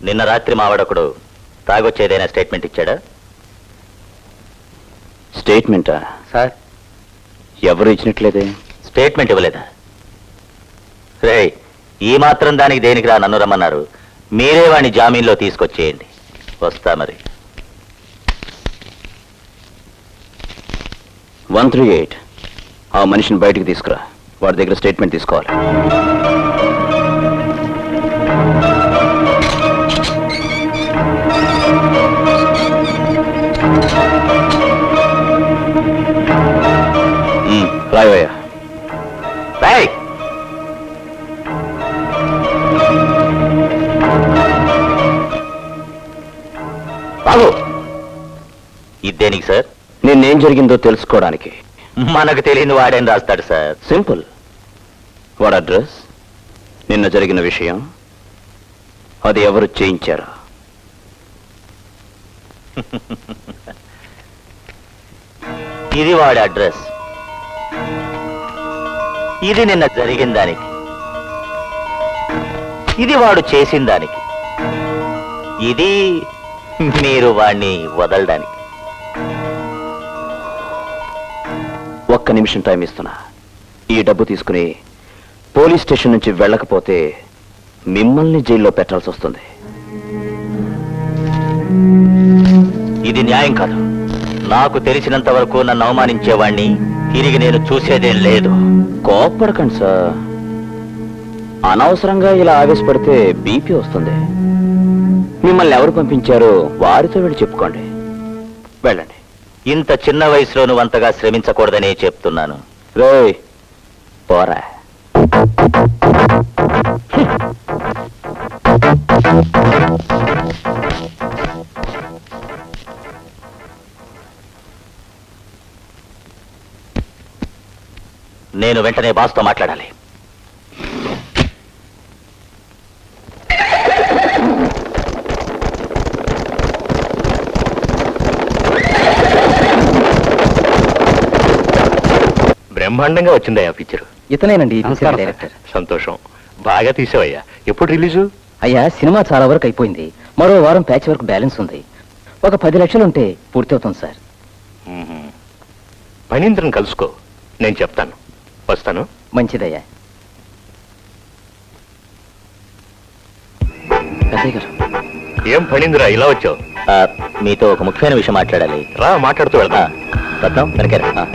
నిన్న రాత్రి మావాడొకడు తాగొచ్చేదైనా స్టేట్మెంట్ ఇచ్చాడా? స్టేట్మెంటా సార్? ఎవరు ఇచ్చినట్లేదే. స్టేట్మెంట్ ఇవ్వలేదా? రే, ఈ మాత్రం దానికి దేనికి రా నన్ను రమ్మన్నారు? మీరే వాడిని జామీన్లో తీసుకొచ్చేయండి. వస్తా మరి. 138 ఆ మనిషిని బయటికి తీసుకురా. వాడి దగ్గర స్టేట్మెంట్ తీసుకోవాలి. రాయవయ్యా. రాయ్. బాబు, ఇదేనికి సార్? నిన్నేం జరిగిందో తెలుసుకోవడానికి. మనకు తెలియని వాడేం రాస్తాడు సార్? సింపుల్. వాడు అడ్రస్, నిన్న జరిగిన విషయం, అది ఎవరు చేయించారా? ఇది వాడి అడ్రస్. ఇది నిన్న జరిగిన దానికి. ఇది వాడు చేసిన దానికి. ఇది మీరు వాణ్ణి వదలడానికి. ఒక్క నిమిషం టైం ఇస్తున్నా. ఈ డబ్బు తీసుకుని పోలీస్ స్టేషన్ నుంచి వెళ్ళకపోతే మిమ్మల్ని జైల్లో పెట్టాల్సి వస్తుంది. ఇది న్యాయం కాదు. నాకు తెలిసినంత వరకు నన్ను అవమానించేవాణ్ణి తిరిగి నేను చూసేదేం లేదు. కోప్పడకండి సార్. అనవసరంగా ఇలా ఆవేశపడితే బీపీ వస్తుంది. మిమ్మల్ని ఎవరు పంపించారో వారితో వెళ్ళి చెప్పుకోండి. వెళ్ళండి. ఇంత చిన్న వయసులో నువ్వు అంతగా శ్రమించకూడదనే చెప్తున్నాను. రేయ్, పోరా. నేను వెంటనే బాస్తో మాట్లాడాలి. బ్రహ్మాండంగా వచ్చిందా ఆ పిక్చర్? ఇతనేనండి డైరెక్టర్. సంతోషం. బాగా తీసావయ్యా. ఎప్పుడు రిలీజు? అయ్యా, సినిమా చాలా వరకు అయిపోయింది. మరో వారం ప్యాచ్ వరకు బ్యాలెన్స్ ఉంది. ఒక 10 లక్షలు ఉంటే పూర్తి అవుతుంది సార్. పనీంద్రని కలుసుకో, నేను చెప్తాను. వస్తాను. మంచిదయ్యా. పెద్దయ్య గారు. ఏం పనీంద్ర ఇలా వచ్చావు? మీతో ఒక ముఖ్యమైన విషయం మాట్లాడాలి. రా, మాట్లాడుతూ వెళ్తా. రత్నం వెనకేరా.